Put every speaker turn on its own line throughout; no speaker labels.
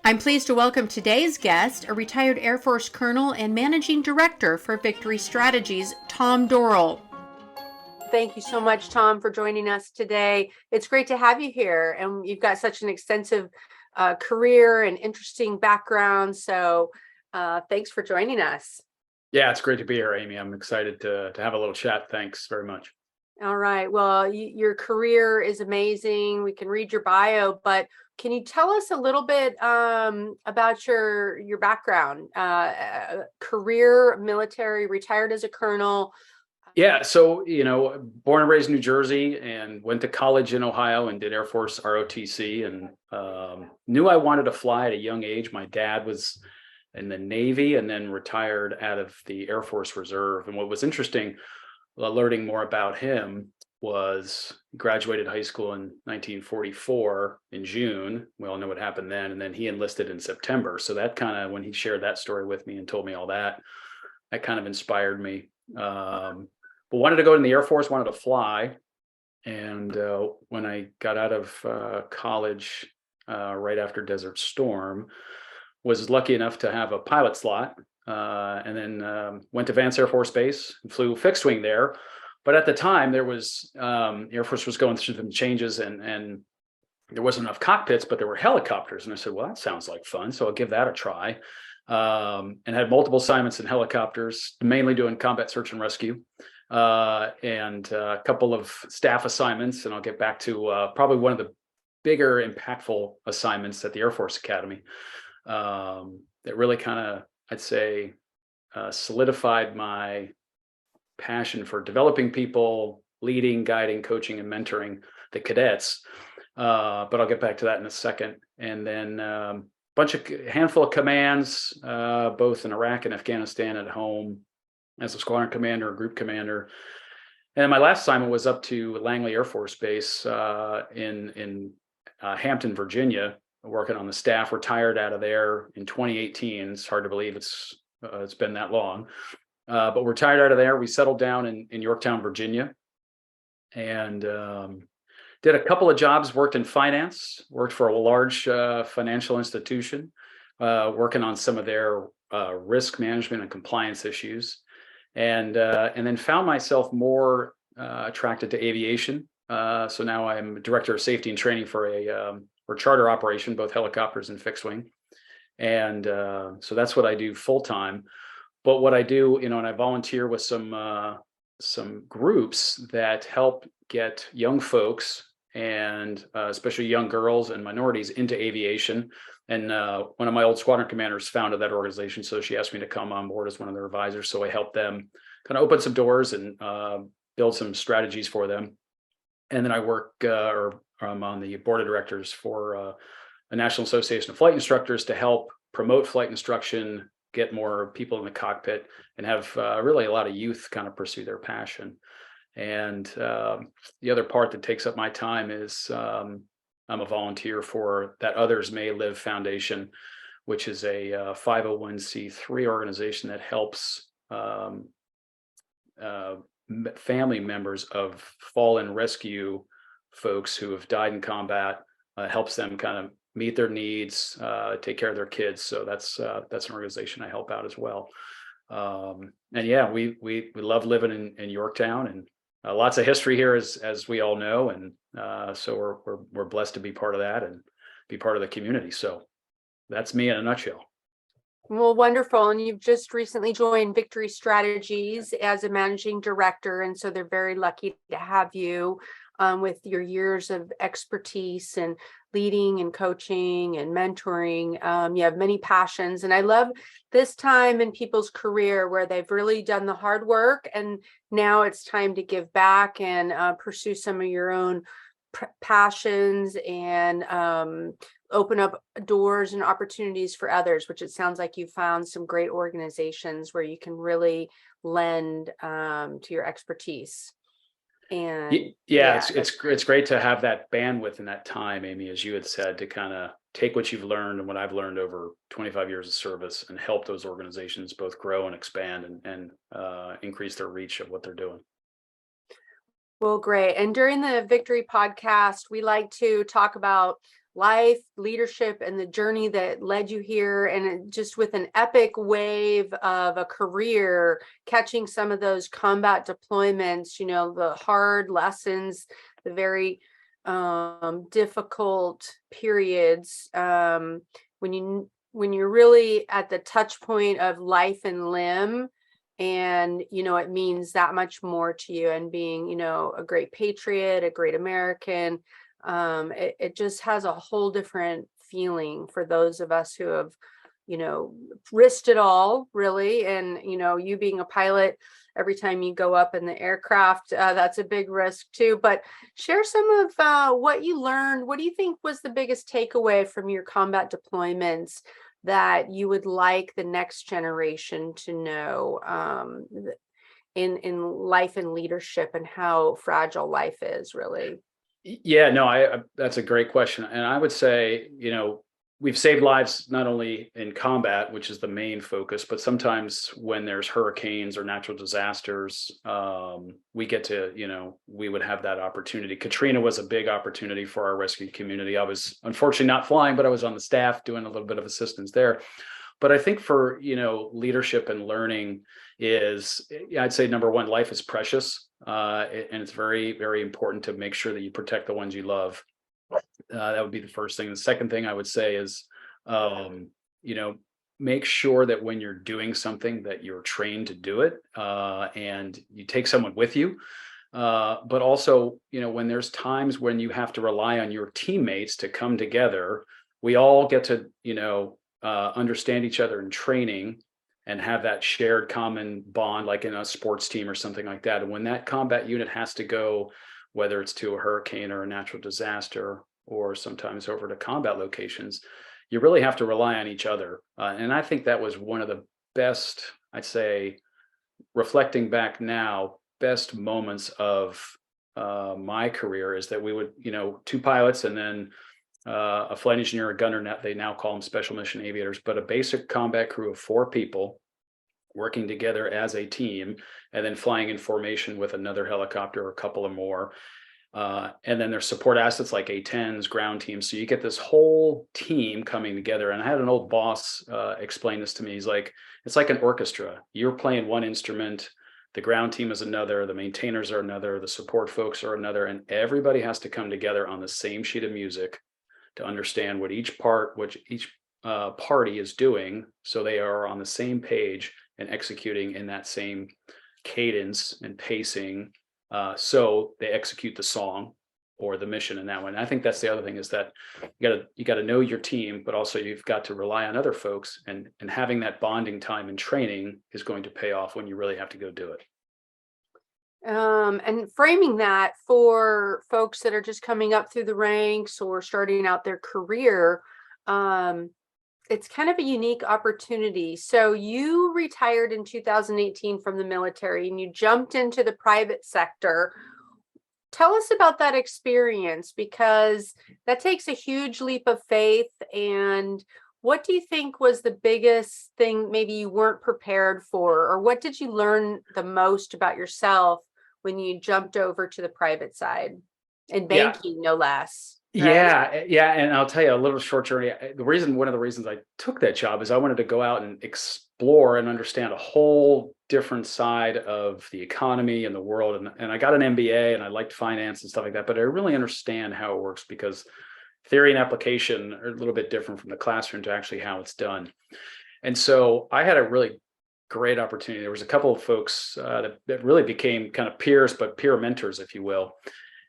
I'm pleased to welcome today's guest, a retired Air Force colonel and managing director for Victory Strategies, Tom Dorl. Thank you so much, Tom, for joining us today. It's great to have you here, and you've got such an extensive career and interesting background. So thanks for joining us.
Yeah, it's great to be here, Amy. I'm excited to have a little chat. Thanks very much.
All right. Well, your career is amazing. We can read your bio, but can you tell us a little bit about your background? Career, military, retired as a colonel.
Yeah, so born and raised in New Jersey, and went to college in Ohio and did Air Force ROTC, and knew I wanted to fly at a young age. My dad was in the Navy and then retired out of the Air Force Reserve. And what was interesting, learning more about him, was he graduated high school in 1944 in June. We all know what happened then. And then he enlisted in September. So that kind of, when he shared that story with me and told me all that, that kind of inspired me. But wanted to go in the Air Force, wanted to fly. And when I got out of college right after Desert Storm, was lucky enough to have a pilot slot, and then went to Vance Air Force Base and flew fixed wing there. But at the time, there was Air Force was going through some changes, and there wasn't enough cockpits, but there were helicopters. And I said, well, that sounds like fun, so I'll give that a try. And had multiple assignments in helicopters, mainly doing combat search and rescue, and a couple of staff assignments. And I'll get back to probably one of the bigger, impactful assignments at the Air Force Academy that really kind of, I'd say, solidified my passion for developing people, leading, guiding, coaching, and mentoring the cadets. But I'll get back to that in a second. And then handful of commands, both in Iraq and Afghanistan, at home as a squadron commander, a group commander. And my last assignment was up to Langley Air Force Base in Hampton, Virginia, working on the staff. Retired out of there in 2018. It's hard to believe it's been that long. But retired out of there. We settled down in Yorktown, Virginia, and did a couple of jobs. Worked in finance. Worked for a large financial institution, working on some of their risk management and compliance issues, and then found myself more attracted to aviation. So now I'm director of safety and training for a charter operation, both helicopters and fixed wing, and so that's what I do full time. But what I do, and I volunteer with some groups that help get young folks, and especially young girls and minorities, into aviation. And one of my old squadron commanders founded that organization, so she asked me to come on board as one of their advisors. So I help them kind of open some doors and build some strategies for them. And then I work, or I'm on the board of directors for the National Association of Flight Instructors to help promote flight instruction, get more people in the cockpit, and have really a lot of youth kind of pursue their passion. And the other part that takes up my time is I'm a volunteer for That Others May Live Foundation, which is a 501c3 organization that helps family members of fallen rescue folks who have died in combat, helps them kind of meet their needs, take care of their kids. So that's an organization I help out as well. And yeah, we love living in Yorktown, and lots of history here, as we all know. And so we're blessed to be part of that and be part of the community. So that's me in a nutshell.
Well, wonderful. And you've just recently joined Victory Strategies as a managing director. And so they're very lucky to have you with your years of expertise and leading and coaching and mentoring. You have many passions. And I love this time in people's career where they've really done the hard work, and now it's time to give back and pursue some of your own passions and open up doors and opportunities for others, which it sounds like you found some great organizations where you can really lend to your expertise. And
it's great to have that bandwidth and that time, Amy, as you had said, to kind of take what you've learned and what I've learned over 25 years of service and help those organizations both grow and expand and increase their reach of what they're doing.
Well, great. And during the Victory podcast, we like to talk about life, leadership, and the journey that led you here, and just with an epic wave of a career, catching some of those combat deployments, the hard lessons, the very difficult periods, when you're really at the touch point of life and limb, and it means that much more to you, and being a great patriot, a great American. It just has a whole different feeling for those of us who have risked it all, really. And you being a pilot, every time you go up in the aircraft, that's a big risk too. But share some of what you learned. What do you think was the biggest takeaway from your combat deployments that you would like the next generation to know, in life and leadership, and how fragile life is, really?
Yeah, no, that's a great question. And I would say, we've saved lives not only in combat, which is the main focus, but sometimes when there's hurricanes or natural disasters, we get to, we would have that opportunity. Katrina was a big opportunity for our rescue community. I was unfortunately not flying, but I was on the staff doing a little bit of assistance there. But I think for, leadership and learning is, I'd say, number one, life is precious. And it's very, very important to make sure that you protect the ones you love. That would be the first thing. The second thing I would say is, make sure that when you're doing something that you're trained to do it, and you take someone with you. But also, when there's times when you have to rely on your teammates to come together, we all get to, understand each other in training and have that shared common bond, like in a sports team or something like that. And when that combat unit has to go, whether it's to a hurricane or a natural disaster, or sometimes over to combat locations, you really have to rely on each other. And I think that was one of the best, I'd say, reflecting back now, best moments of my career, is that we would, two pilots and then a flight engineer, a gunner, they now call them special mission aviators, but a basic combat crew of 4 people working together as a team, and then flying in formation with another helicopter or a couple or more. And then there's support assets like A-10s, ground teams. So you get this whole team coming together. And I had an old boss explain this to me. He's like, it's like an orchestra. You're playing one instrument, the ground team is another, the maintainers are another, the support folks are another, and everybody has to come together on the same sheet of music to understand what each party is doing, so they are on the same page and executing in that same cadence and pacing, so they execute the song or the mission in that one. And I think that's the other thing, is that you got to know your team, but also you've got to rely on other folks, and having that bonding time and training is going to pay off when you really have to go do it.
And framing that for folks that are just coming up through the ranks or starting out their career, it's kind of a unique opportunity. So you retired in 2018 from the military and you jumped into the private sector. Tell us about that experience, because that takes a huge leap of faith. And what do you think was the biggest thing maybe you weren't prepared for, or what did you learn the most about yourself when you jumped over to the private side, in banking, no less? Right?
Yeah. And I'll tell you a little short journey. One of the reasons I took that job is I wanted to go out and explore and understand a whole different side of the economy and the world. And I got an MBA and I liked finance and stuff like that, but I really understand how it works, because theory and application are a little bit different from the classroom to actually how it's done. And so I had a really great opportunity. There was a couple of folks that really became kind of peers, but peer mentors, if you will.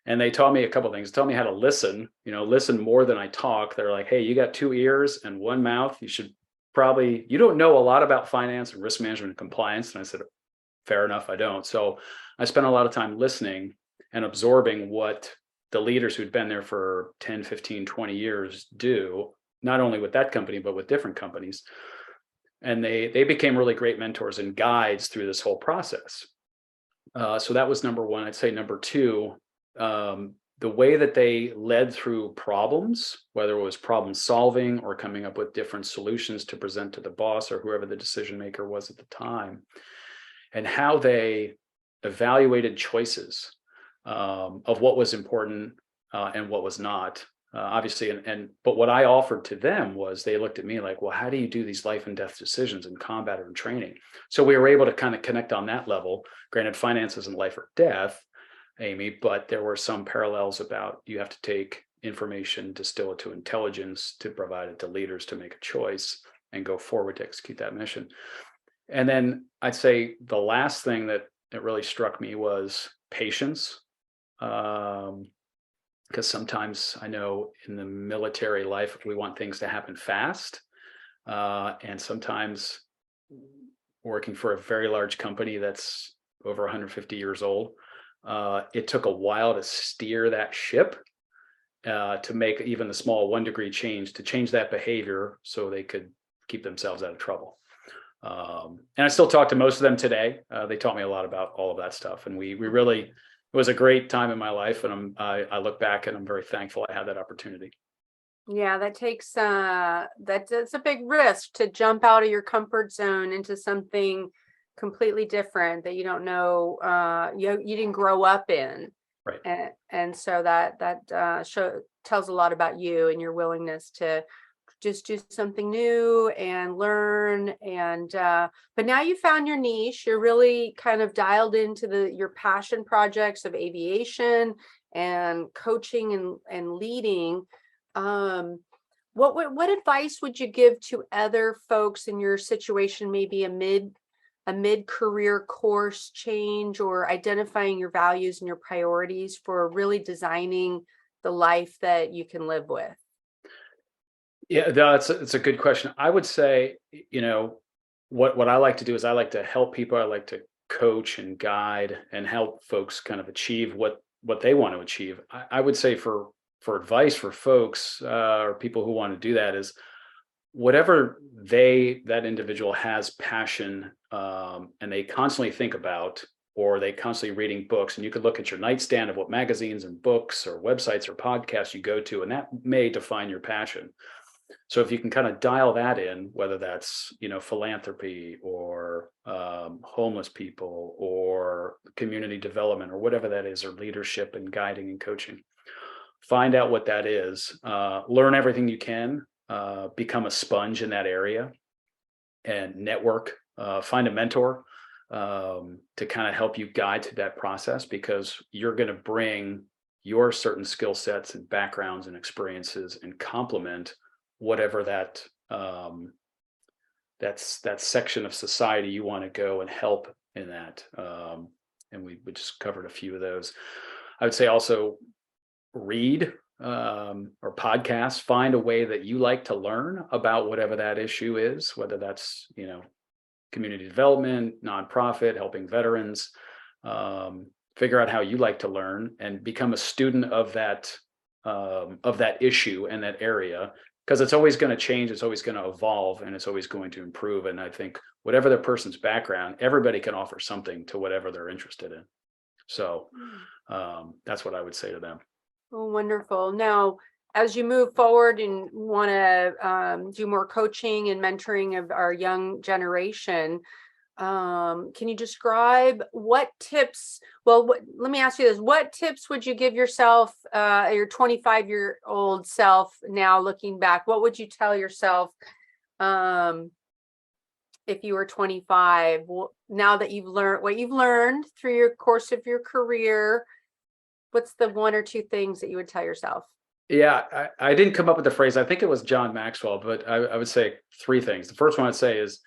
And they taught me a couple of things. They taught me how to listen, listen more than I talk. They're like, hey, you got 2 ears and 1 mouth. You don't know a lot about finance and risk management and compliance. And I said, fair enough, I don't. So I spent a lot of time listening and absorbing what the leaders who'd been there for 10, 15, 20 years do, not only with that company, but with different companies. And they became really great mentors and guides through this whole process. So that was number one. I'd say number two, the way that they led through problems, whether it was problem solving or coming up with different solutions to present to the boss or whoever the decision maker was at the time, and how they evaluated choices of what was important and what was not. obviously, but what I offered to them was they looked at me like, well, how do you do these life and death decisions in combat or in training? So we were able to kind of connect on that level. Granted, finance isn't life or death, Amy, but there were some parallels about you have to take information, distill it to intelligence, to provide it to leaders to make a choice and go forward to execute that mission. And then I'd say the last thing that really struck me was patience. Because sometimes I know in the military life, we want things to happen fast. And sometimes working for a very large company that's over 150 years old, it took a while to steer that ship, to make even the small 1 degree change, to change that behavior so they could keep themselves out of trouble. And I still talk to most of them today. They taught me a lot about all of that stuff. And we really, it was a great time in my life. And I look back and I'm very thankful I had that opportunity.
Yeah, that takes that's a big risk to jump out of your comfort zone into something completely different that you don't know, you didn't grow up in.
Right.
And so that tells a lot about you and your willingness to just do something new and learn. And but now you found your niche. You're really kind of dialed into your passion projects of aviation and coaching and leading. What advice would you give to other folks in your situation, maybe a mid-career course change, or identifying your values and your priorities for really designing the life that you can live with?
Yeah, it's a good question. I would say, what I like to do is I like to help people. I like to coach and guide and help folks kind of achieve what they want to achieve. I would say for advice for folks, or people who want to do that, is whatever that individual has passion, and they constantly think about, or they constantly reading books, and you could look at your nightstand of what magazines and books or websites or podcasts you go to, and that may define your passion. So if you can kind of dial that in, whether that's, philanthropy or homeless people or community development or whatever that is, or leadership and guiding and coaching, find out what that is, learn everything you can, become a sponge in that area and network, find a mentor, to kind of help you guide to that process, because you're going to bring your certain skill sets and backgrounds and experiences and complement whatever that section of society you want to go and help in that. And we just covered a few of those. I would say also read, or podcasts. Find a way that you like to learn about whatever that issue is, whether that's community development, nonprofit, helping veterans. Figure out how you like to learn and become a student of that issue and that area, because it's always going to change, it's always going to evolve, and it's always going to improve. And I think whatever the person's background, everybody can offer something to whatever they're interested in. So that's what I would say to them.
Oh, wonderful. Now, as you move forward and want to do more coaching and mentoring of our young generation, can you describe what tips? Well, let me ask you this: what tips would you give yourself, your 25-year-old self, now looking back? What would you tell yourself if you were 25? Now that you've learned what you've learned through your course of your career, what's the one or two things that you would tell yourself?
Yeah, I didn't come up with the phrase. I think it was John Maxwell, but I would say three things. The first one I'd say is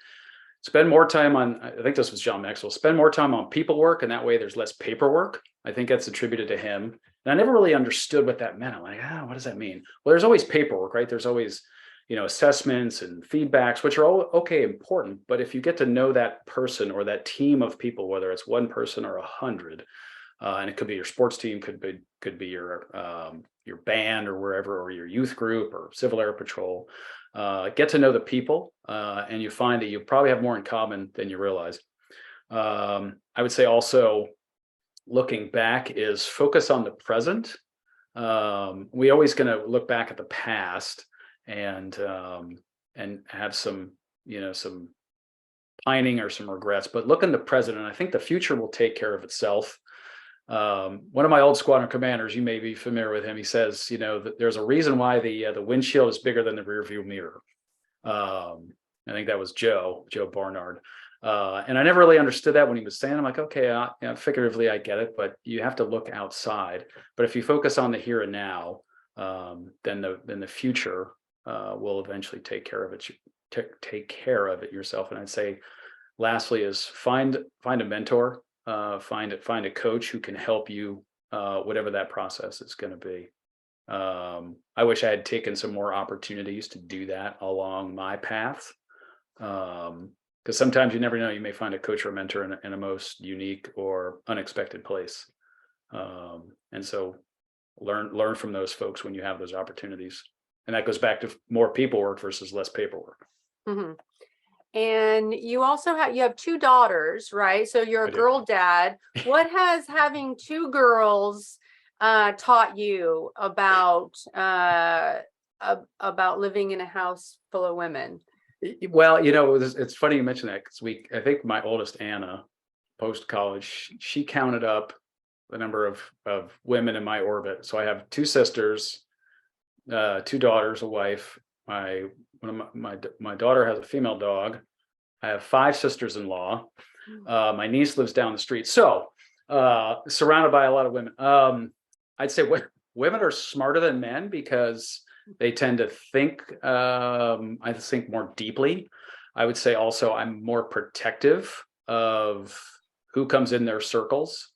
spend more time on, I think this was John Maxwell, spend more time on people work, and that way there's less paperwork. I think that's attributed to him. And I never really understood what that meant. I'm like, what does that mean? Well, there's always paperwork, right? There's always, assessments and feedbacks, which are all okay, important. But if you get to know that person or that team of people, whether it's one person or 100, and it could be your sports team, could be your band or wherever, or your youth group or Civil Air Patrol. Get to know the people, and you find that you probably have more in common than you realize. I would say also, looking back, is focus on the present. We always going to look back at the past and have some pining or some regrets, but look in the present, and I think the future will take care of itself. One of my old squadron commanders, you may be familiar with him. He says, that there's a reason why the windshield is bigger than the rear view mirror. I think that was Joe Barnard. And I never really understood that when he was saying, I'm like, okay, figuratively, I get it, but you have to look outside. But if you focus on the here and now, then the future will eventually take care of it. Take care of it yourself. And I'd say, lastly, is find a mentor, find a coach who can help you, whatever that process is going to be. I wish I had taken some more opportunities to do that along my path. Because sometimes you never know, you may find a coach or a mentor in a most unique or unexpected place. And so learn from those folks when you have those opportunities. And that goes back to more people work versus less paperwork.
Mm-hmm. And you also have 2 daughters, right? So you're a girl dad. What has having 2 girls taught you about living in a house full of women?
Well, it's funny you mention that, because I think my oldest Anna, post college, she counted up the number of women in my orbit. So I have 2 sisters, 2 daughters, a wife. My daughter has a female dog. I have 5 sisters-in-law. My niece lives down the street. So surrounded by a lot of women. I'd say women are smarter than men because they tend to think, I think, more deeply. I would say also I'm more protective of who comes in their circles,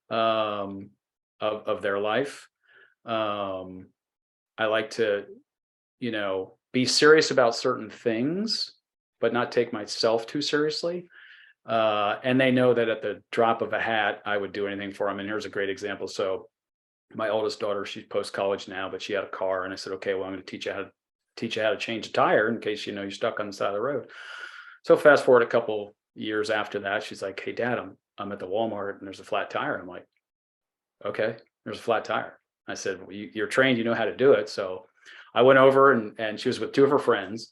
of their life. I like to, be serious about certain things, but not take myself too seriously. And they know that at the drop of a hat, I would do anything for them. And here's a great example. So my oldest daughter, she's post-college now, but she had a car. And I said, okay, well, I'm going to teach you how to change a tire in case, you're stuck on the side of the road. So fast forward a couple years after that, she's like, hey, Dad, I'm at the Walmart and there's a flat tire. I'm like, okay, there's a flat tire. I said, well, you're trained, you know how to do it. So I went over and she was with 2 of her friends,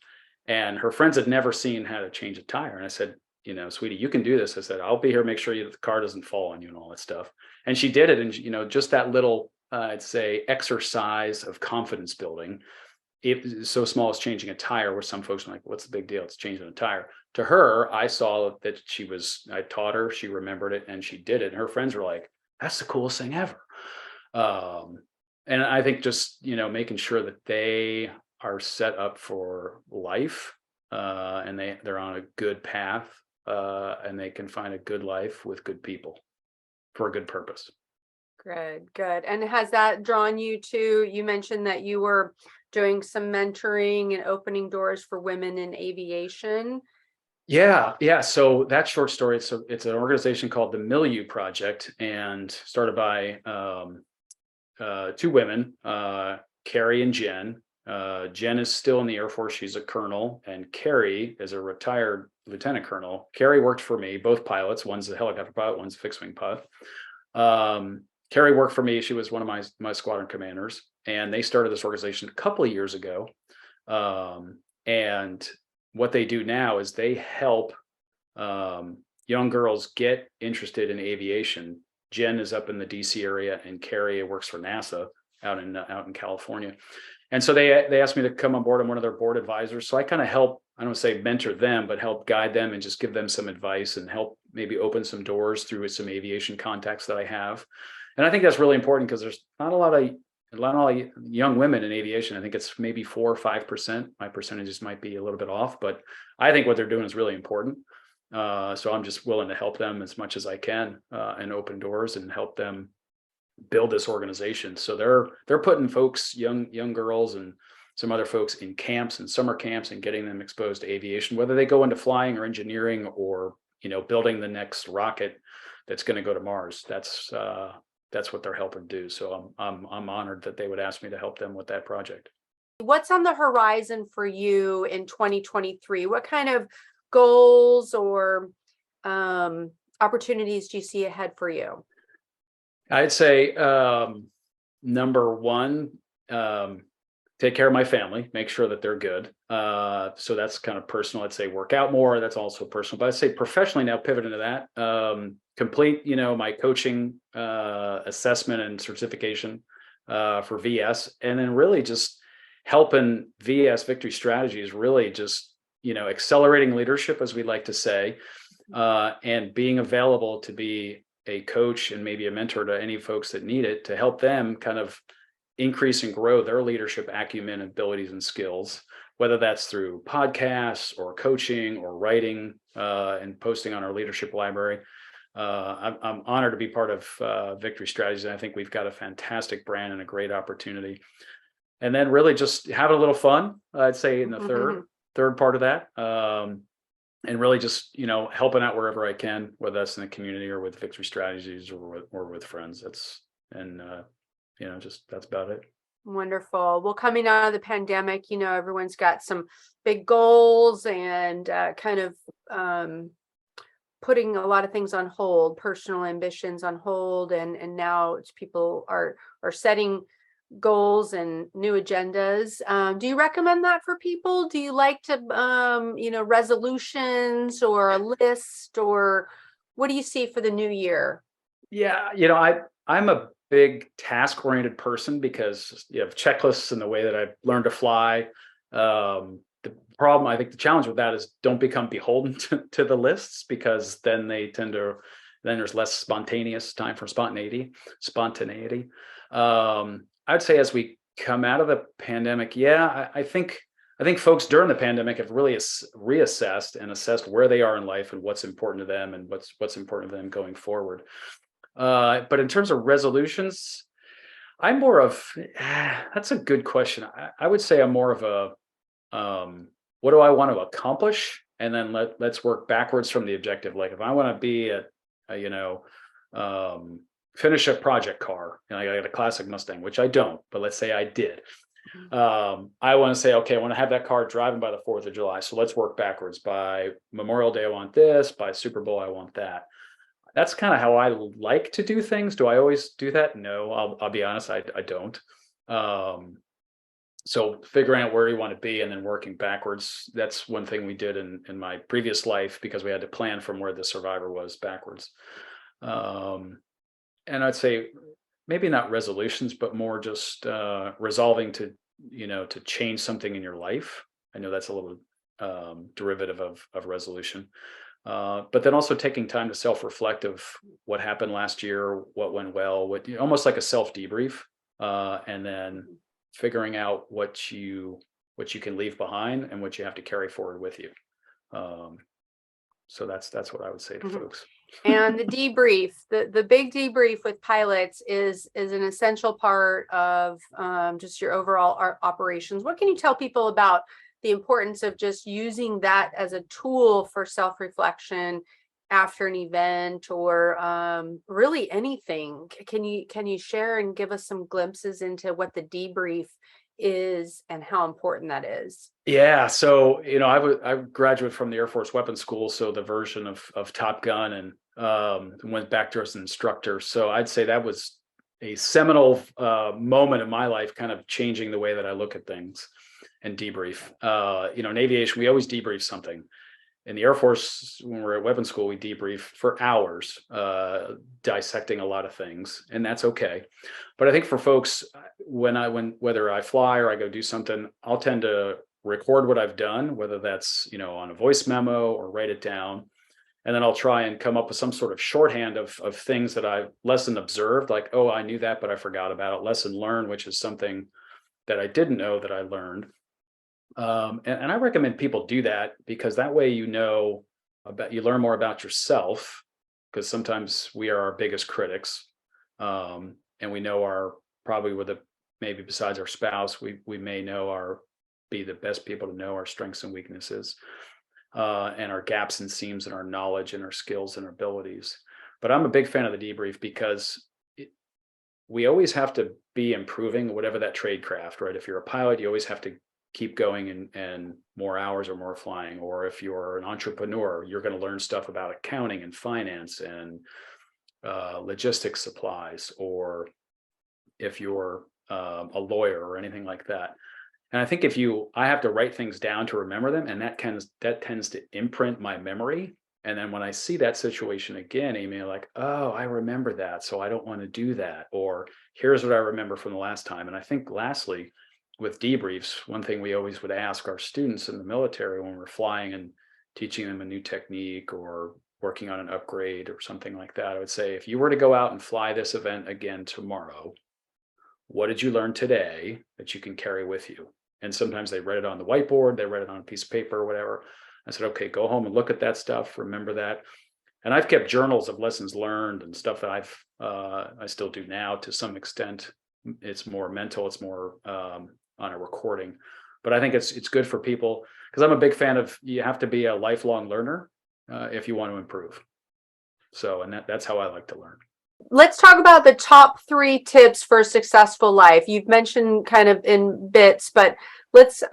and her friends had never seen how to change a tire. And I said, sweetie, you can do this. I said, I'll be here, make sure that the car doesn't fall on you and all that stuff. And she did it. And, just that little, I'd say, exercise of confidence building, it so small as changing a tire, where some folks are like, what's the big deal? It's changing a tire. To her, I saw that I taught her, she remembered it, and she did it. And her friends were like, that's the coolest thing ever. And I think just, making sure that they are set up for life, and they're on a good path, and they can find a good life with good people for a good purpose.
Good. And has that drawn you to, you mentioned that you were doing some mentoring and opening doors for women in aviation.
Yeah. So that short story, it's an organization called the Milieu Project, and started by 2 women, Carrie and Jen. Jen is still in the Air Force. She's a colonel, and Carrie is a retired lieutenant colonel. Carrie worked for me, both pilots. One's a helicopter pilot, one's a fixed wing pilot. Carrie worked for me. She was one of my squadron commanders, and they started this organization a couple of years ago. And what they do now is they help young girls get interested in aviation. Jen is up in the DC area, and Carrie works for NASA out in California. And so they asked me to come on board. I'm one of their board advisors. So I kind of help, I don't say mentor them, but help guide them and just give them some advice and help maybe open some doors through some aviation contacts that I have. And I think that's really important, because there's not a lot of young women in aviation. I think it's maybe 4 or 5%. My percentages might be a little bit off, but I think what they're doing is really important. So I'm just willing to help them as much as I can, and open doors and help them build this organization. So they're putting folks, young girls and some other folks, in camps and summer camps, and getting them exposed to aviation, whether they go into flying or engineering, or building the next rocket that's going to go to Mars. That's what they're helping do. So I'm honored that they would ask me to help them with that project.
What's on the horizon for you in 2023? What kind of goals or opportunities do you see ahead for you?
I'd say number one, take care of my family, make sure that they're good. So that's kind of personal. I'd say work out more. That's also personal. But I'd say professionally now pivot into that. Complete, my coaching assessment and certification for VS, and then really just helping VS Victory Strategies really just accelerating leadership, as we like to say, and being available to be a coach and maybe a mentor to any folks that need it, to help them kind of increase and grow their leadership acumen, abilities, and skills, whether that's through podcasts or coaching or writing and posting on our leadership library. I'm honored to be part of Victory Strategies, and I think we've got a fantastic brand and a great opportunity. And then really just have a little fun, I'd say, in the third part of that. And really just, helping out wherever I can, whether that's in the community or with Victory Strategies or with friends. That's about it.
Wonderful. Well, coming out of the pandemic, everyone's got some big goals and kind of putting a lot of things on hold, personal ambitions on hold, and now people are setting goals and new agendas. Do you recommend that for people? Do you like to resolutions or a list, or what do you see for the new year?
Yeah, I'm a big task-oriented person because you have checklists and the way that I've learned to fly. The problem, I think the challenge with that is don't become beholden to the lists, because then there's less spontaneous time for spontaneity. I'd say as we come out of the pandemic, I think folks during the pandemic have really reassessed and assessed where they are in life and what's important to them and what's important to them going forward. But in terms of resolutions, I'm more of that's a good question. I would say I'm more of a what do I want to accomplish, and then let's work backwards from the objective. Like if I want to be finish a project car, I got a classic Mustang, which I don't, but let's say I did. I want to say, okay, I want to have that car driving by the 4th of July. So let's work backwards. By Memorial Day, I want this. By Super Bowl, I want that. That's kind of how I like to do things. Do I always do that? No, I'll be honest, I don't. So figuring out where you want to be and then working backwards. That's one thing we did in my previous life, because we had to plan from where the survivor was backwards. And I'd say maybe not resolutions, but more just resolving to change something in your life. I know that's a little derivative of resolution. But then also taking time to self-reflect of what happened last year, what went well, almost like a self-debrief, and then figuring out what you can leave behind and what you have to carry forward with you. So that's what I would say to folks.
And the debrief, the big debrief with pilots is an essential part of just your overall operations. What can you tell people about the importance of just using that as a tool for self-reflection after an event, or really anything? Can you share and give us some glimpses into what the debrief is and how important that is?
Yeah. So, I graduated from the Air Force Weapons School. So the version of Top Gun, and went back to as an instructor. So I'd say that was a seminal moment in my life, kind of changing the way that I look at things and debrief. In aviation, we always debrief something. In the Air Force, when we're at weapons school, we debrief for hours, dissecting a lot of things, and that's okay. But I think for folks, whether I fly or I go do something, I'll tend to record what I've done, whether that's on a voice memo or write it down, and then I'll try and come up with some sort of shorthand of things that I've lesson observed, like, oh, I knew that, but I forgot about it. Lesson learned, which is something that I didn't know that I learned. And I recommend people do that, because that way you learn more about yourself, because sometimes we are our biggest critics, and we know maybe besides our spouse, we may be the best people to know our strengths and weaknesses, and our gaps and seams in our knowledge and our skills and our abilities. But I'm a big fan of the debrief, because we always have to be improving whatever that trade craft, right? If you're a pilot, you always have to keep going and more hours or more flying. Or if you're an entrepreneur, you're going to learn stuff about accounting and finance and logistics supplies. Or if you're a lawyer or anything like that, And I think I have to write things down to remember them, and that tends to imprint my memory. And then when I see that situation again, Amy, like, oh, I remember that, so I don't want to do that. Or here's what I remember from the last time. And I think lastly, with debriefs, one thing we always would ask our students in the military when we're flying and teaching them a new technique or working on an upgrade or something like that, I would say, if you were to go out and fly this event again tomorrow, what did you learn today that you can carry with you? And sometimes they write it on the whiteboard, they write it on a piece of paper or whatever. I said, okay, go home and look at that stuff, remember that. And I've kept journals of lessons learned and stuff that I still do now to some extent. It's more mental, it's more on a recording. But I think it's good for people, because I'm a big fan of, you have to be a lifelong learner if you want to improve. So, and that's how I like to learn.
Let's talk about the top 3 tips for a successful life. You've mentioned kind of in bits, but let's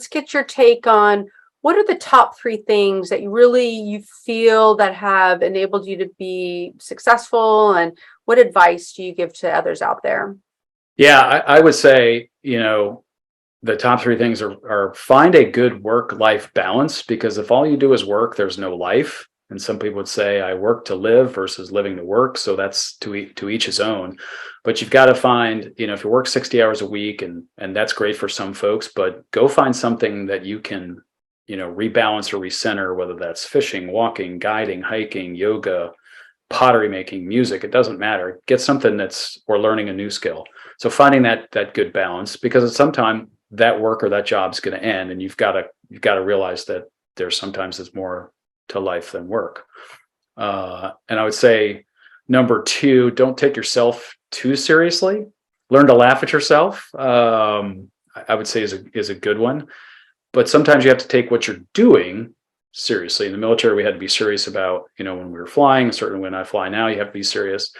get your take on what are the top 3 things that you feel that have enabled you to be successful, and what advice do you give to others out there?
Yeah, I would say, the top 3 things are find a good work-life balance, because if all you do is work, there's no life. And some people would say, I work to live versus living to work. So that's to each his own. But you've got to find, if you work 60 hours a week, and that's great for some folks, but go find something that you can, rebalance or recenter, whether that's fishing, walking, guiding, hiking, yoga, pottery making, music, it doesn't matter. Get something or learning a new skill. So finding that good balance, because at some time that work or that job's going to end, and you've got to realize that there's more to life than work. And I would say number 2, don't take yourself too seriously. Learn to laugh at yourself. I would say is a good one. But sometimes you have to take what you're doing seriously. In the military, we had to be serious about, when we were flying. Certainly when I fly now, you have to be serious.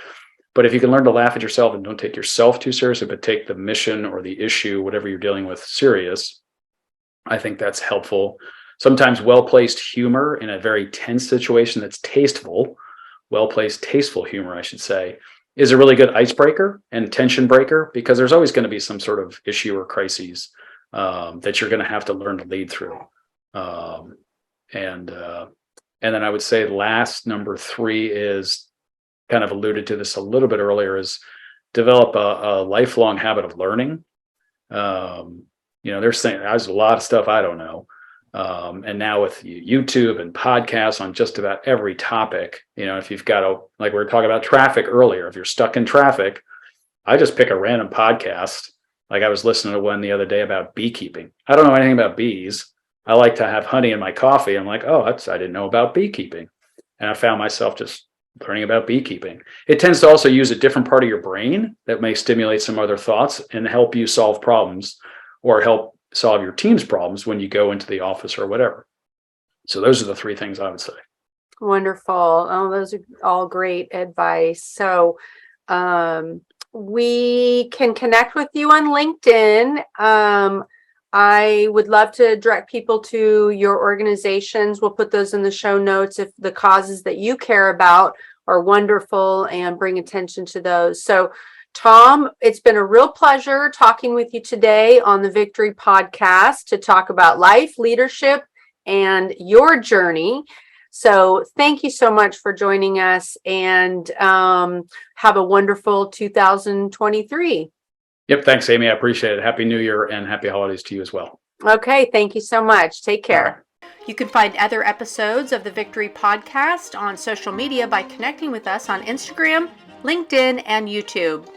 But if you can learn to laugh at yourself and don't take yourself too seriously, but take the mission or the issue, whatever you're dealing with, serious, I think that's helpful. Sometimes well-placed humor in a very tense situation that's tasteful, well-placed, tasteful humor, I should say, is a really good icebreaker and tension breaker, because there's always going to be some sort of issue or crises that you're going to have to learn to lead through. And then I would say last, number 3 is, kind of alluded to this a little bit earlier, is develop a lifelong habit of learning. They're saying there's a lot of stuff I don't know. And now with YouTube and podcasts on just about every topic, if you've got like we were talking about traffic earlier, if you're stuck in traffic, I just pick a random podcast. Like I was listening to one the other day about beekeeping. I don't know anything about bees. I like to have honey in my coffee. I'm like, I didn't know about beekeeping. And I found myself just learning about beekeeping. It tends to also use a different part of your brain that may stimulate some other thoughts and help you solve problems, or help solve your team's problems when you go into the office or whatever. So those are the 3 things I would say.
Wonderful. Oh, those are all great advice. So we can connect with you on LinkedIn. I would love to direct people to your organizations. We'll put those in the show notes if the causes that you care about are wonderful, and bring attention to those. So Tom, it's been a real pleasure talking with you today on the Victory Podcast to talk about life, leadership, and your journey. So thank you so much for joining us, and have a wonderful 2023.
Yep. Thanks, Amy. I appreciate it. Happy New Year and happy holidays to you as well.
Okay. Thank you so much. Take care. You can find other episodes of the Victory Podcast on social media by connecting with us on Instagram, LinkedIn, and YouTube.